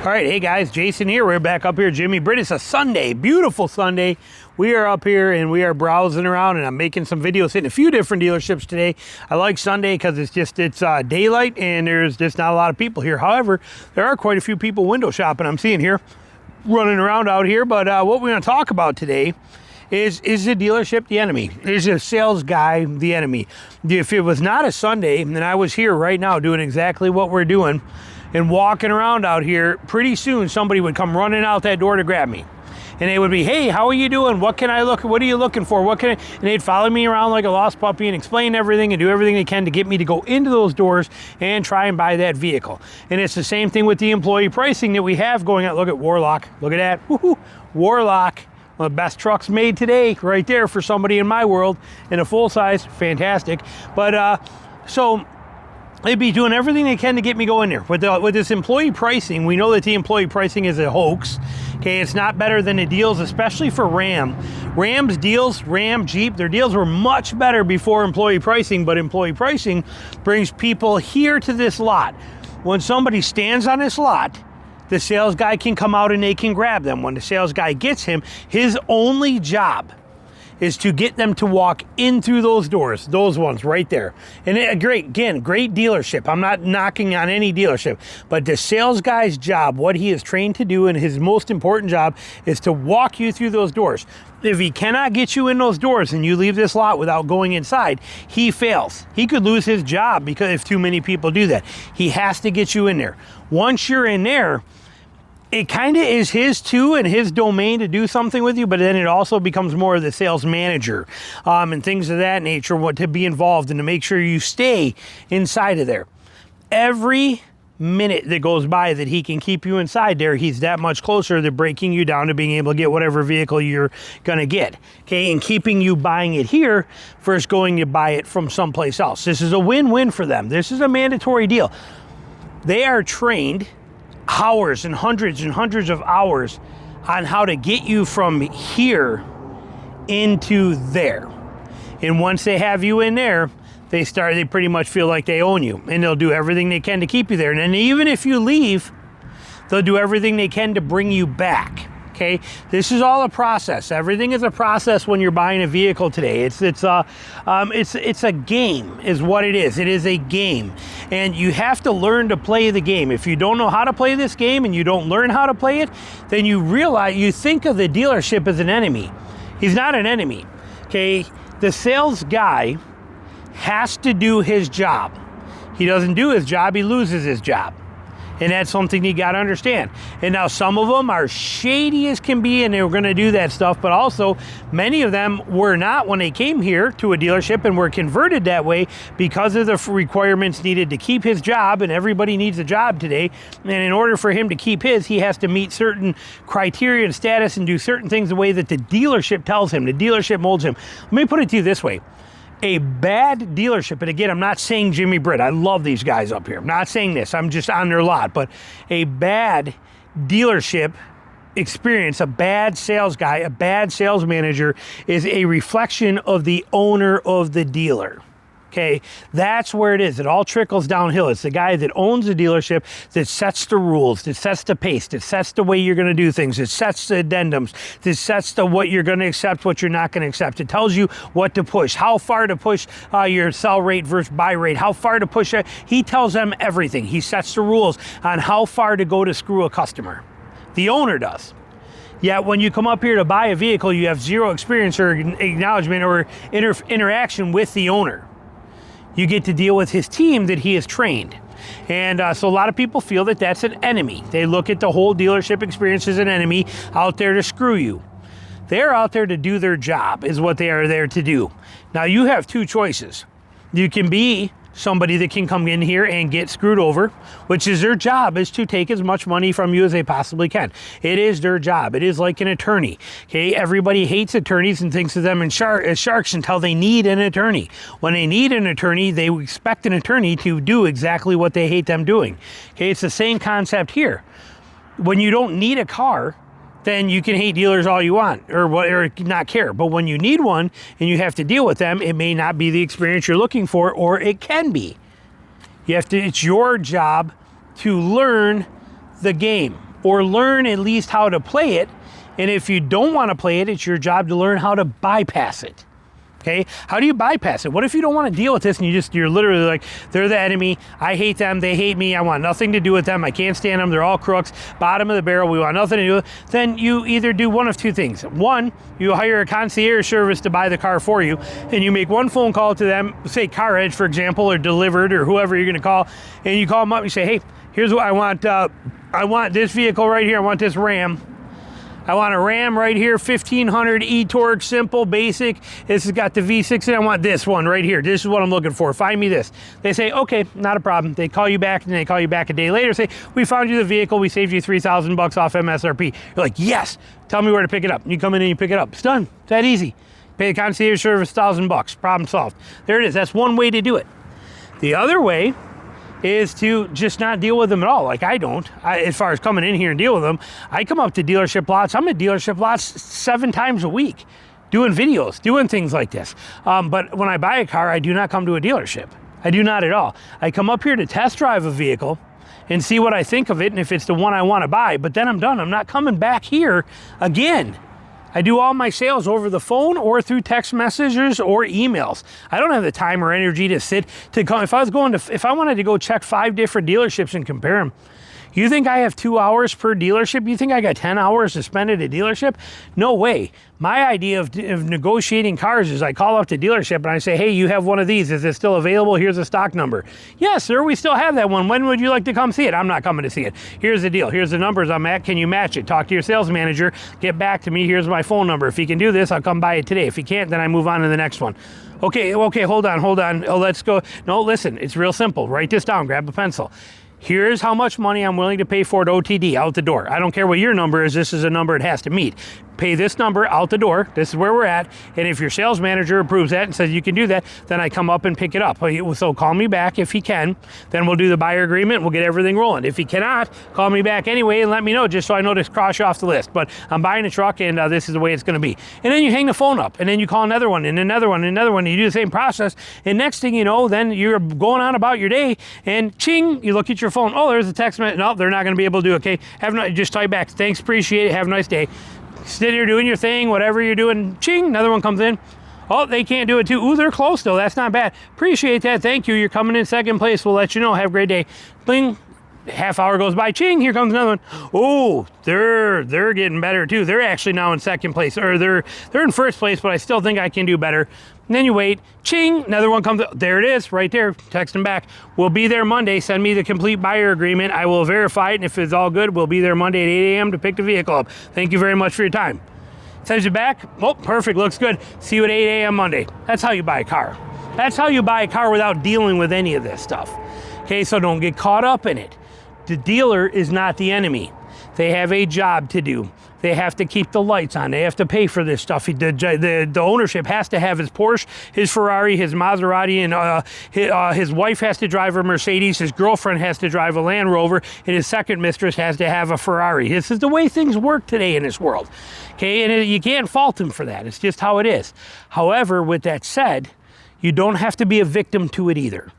All right, hey guys, Jason here. We're back up here, Jimmy Britt. It's a Sunday, beautiful Sunday. We are up here and we are browsing around, and I'm making some videos, hitting a few different dealerships today. I like Sunday because it's daylight and there's just not a lot of people here. However, there are quite a few people window shopping I'm seeing here, running around out here. But what we're going to talk about today is the dealership the enemy? Is the sales guy the enemy? If it was not a Sunday, then I was here right now doing exactly what we're doing and walking around out here, pretty soon somebody would come running out that door to grab me. And they would be, hey, how are you doing? What can I look, what are you looking for? What can I, and they'd follow me around like a lost puppy and explain everything and do everything they can to get me to go into those doors and try and buy that vehicle. And it's the same thing with the employee pricing that we have going on. Look at Warlock, look at that, woohoo, Warlock. One of the best trucks made today, right there for somebody in my world, in a full size, fantastic. But so they'd be doing everything they can to get me going there. With this employee pricing, we know that the employee pricing is a hoax. Okay, it's not better than the deals, especially for Ram. Ram's deals, Ram, Jeep, their deals were much better before employee pricing, but employee pricing brings people here to this lot. When somebody stands on this lot, the sales guy can come out and they can grab them. When the sales guy gets him, his only job is to get them to walk in through those doors, those ones right there. And great dealership. I'm not knocking on any dealership, but the sales guy's job, what he is trained to do, and his most important job is to walk you through those doors. If he cannot get you in those doors and you leave this lot without going inside, he fails. He could lose his job because if too many people do that. He has to get you in there. Once you're in there, it kind of is his too and his domain to do something with you, but then it also becomes more of the sales manager and things of that nature, what to be involved in to make sure you stay inside of there. Every minute that goes by that he can keep you inside there, he's that much closer to breaking you down to being able to get whatever vehicle you're going to get. Okay, and keeping you buying it here versus going to buy it from someplace else. This is a win-win for them. This is a mandatory deal. They are trained hours and hundreds of hours on how to get you from here into there. And once they have you in there, they pretty much feel like they own you, and they'll do everything they can to keep you there. And then even if you leave, they'll do everything they can to bring you back. Okay, this is all a process. Everything is a process when you're buying a vehicle today. It's a game, is what it is. It is a game, and you have to learn to play the game. If you don't know how to play this game and you don't learn how to play it, then you think of the dealership as an enemy. He's not an enemy. Okay, the sales guy has to do his job. He doesn't do his job, he loses his job. And that's something you got to understand. And now some of them are shady as can be, and they were going to do that stuff. But also, many of them were not when they came here to a dealership and were converted that way because of the requirements needed to keep his job. And everybody needs a job today. And in order for him to keep his, he has to meet certain criteria and status and do certain things the way that the dealership tells him. The dealership molds him. Let me put it to you this way. A bad dealership, and again, I'm not saying Jimmy Britt. I love these guys up here. I'm not saying this. I'm just on their lot. But a bad dealership experience, a bad sales guy, a bad sales manager is a reflection of the owner of the dealer. Okay, that's where it is. It all trickles downhill. It's the guy that owns the dealership that sets the rules, that sets the pace, that sets the way you're going to do things, that sets the addendums, that sets the what you're going to accept, what you're not going to accept. It tells you what to push, how far to push your sell rate versus buy rate, how far to push it. He tells them everything. He sets the rules on how far to go to screw a customer. The owner does. Yet when you come up here to buy a vehicle, you have zero experience or acknowledgement or interaction with the owner. You get to deal with his team that he has trained. And so a lot of people feel that that's an enemy. They look at the whole dealership experience as an enemy out there to screw you. They're out there to do their job, is what they are there to do. Now you have two choices. You can be somebody that can come in here and get screwed over, which is their job, is to take as much money from you as they possibly can. It is their job. It is like an attorney. Okay, everybody hates attorneys and thinks of them as sharks until they need an attorney. When they need an attorney, they expect an attorney to do exactly what they hate them doing. Okay, it's the same concept here. When you don't need a car, then you can hate dealers all you want or not care. But when you need one and you have to deal with them, it may not be the experience you're looking for, or it can be. It's your job to learn the game. or learn at least how to play it. And if you don't want to play it, it's your job to learn how to bypass it. Okay, how do you bypass it? What if you don't want to deal with this and you're literally like, they're the enemy, I hate them, they hate me, I want nothing to do with them, I can't stand them, they're all crooks, bottom of the barrel, we want nothing to do with it. Then you either do one of two things. One, you hire a concierge service to buy the car for you, and you make one phone call to them, say Car Edge, for example, or Delivered, or whoever you're going to call, and you call them up and you say, hey, here's what I want this vehicle right here, I want this Ram. I want a Ram right here, 1500 e-torque, simple, basic. This has got the V6 in it. I want this one right here. This is what I'm looking for. Find me this. They say, okay, not a problem. They call you back, and they call you back a day later, say, we found you the vehicle. We saved you $3,000 off MSRP. You're like, yes. Tell me where to pick it up. You come in and you pick it up. It's done. It's that easy. Pay the concierge service $1,000. Problem solved. There it is. That's one way to do it. The other way is to just not deal with them at all. Like I don't, as far as coming in here and deal with them. I come up to dealership lots. I'm at dealership lots 7 times a week doing videos, doing things like this. But when I buy a car, I do not come to a dealership. I do not at all. I come up here to test drive a vehicle and see what I think of it and if it's the one I want to buy. But then I'm done. I'm not coming back here again. I do all my sales over the phone or through text messages or emails. I don't have the time or energy to sit to come. If I wanted to go check 5 different dealerships and compare them, you think I have 2 hours per dealership? You think I got 10 hours to spend at a dealership? No way. My idea of negotiating cars is I call up the dealership and I say, hey, you have one of these. Is it still available? Here's a stock number. Yes, sir, we still have that one. When would you like to come see it? I'm not coming to see it. Here's the deal. Here's the numbers I'm at. Can you match it? Talk to your sales manager. Get back to me. Here's my phone number. If he can do this, I'll come by it today. If he can't, then I move on to the next one. Okay, hold on. Oh, let's go. No, listen, it's real simple. Write this down. Grab a pencil. Here's how much money I'm willing to pay for it OTD, out the door. I don't care what your number is. This is a number it has to meet. Pay this number out the door. This is where we're at. And if your sales manager approves that and says you can do that, then I come up and pick it up. So call me back if he can. Then we'll do the buyer agreement. We'll get everything rolling. If he cannot, call me back anyway and let me know, just so I know to cross you off the list. But I'm buying a truck, and this is the way it's going to be. And then you hang the phone up, and then you call another one, and another one, and another one. And you do the same process. And next thing you know, then you're going on about your day, and ching, you look at your phone. Oh, there's a text message. No, they're not going to be able to do it. Okay, just type back. Thanks, appreciate it. Have a nice day. Sit here doing your thing, whatever you're doing, ching, another one comes in. Oh, they can't do it too. Ooh, they're close though. That's not bad. Appreciate that. Thank you. You're coming in second place. We'll let you know. Have a great day. Bling. Half hour goes by. Ching. Here comes another one. Oh, they're getting better too. They're actually now in second place, or they're in first place, but I still think I can do better. And then you wait. Ching. Another one comes. There it is, right there. Text them back. We'll be there Monday. Send me the complete buyer agreement. I will verify it, and if it's all good, we'll be there Monday at 8 a.m. to pick the vehicle up. Thank you very much for your time. Sends you back. Oh, perfect. Looks good. See you at 8 a.m. Monday. That's how you buy a car. That's how you buy a car without dealing with any of this stuff. Okay, so don't get caught up in it. The dealer is not the enemy. They have a job to do. They have to keep the lights on. They have to pay for this stuff. The ownership has to have his Porsche, his Ferrari, his Maserati, and his wife has to drive a Mercedes. His girlfriend has to drive a Land Rover, and his second mistress has to have a Ferrari. This is the way things work today in this world. Okay, and you can't fault him for that. It's just how it is. However, with that said, you don't have to be a victim to it either.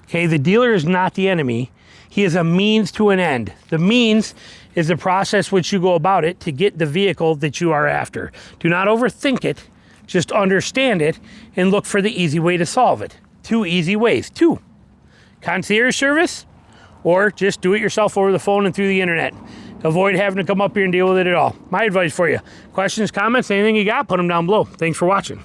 Okay, the dealer is not the enemy. He is a means to an end. The means is the process which you go about it to get the vehicle that you are after. Do not overthink it. Just understand it and look for the easy way to solve it. 2 easy ways. 2, concierge service, or just do it yourself over the phone and through the internet. Avoid having to come up here and deal with it at all. My advice for you. Questions, comments, anything you got, put them down below. Thanks for watching.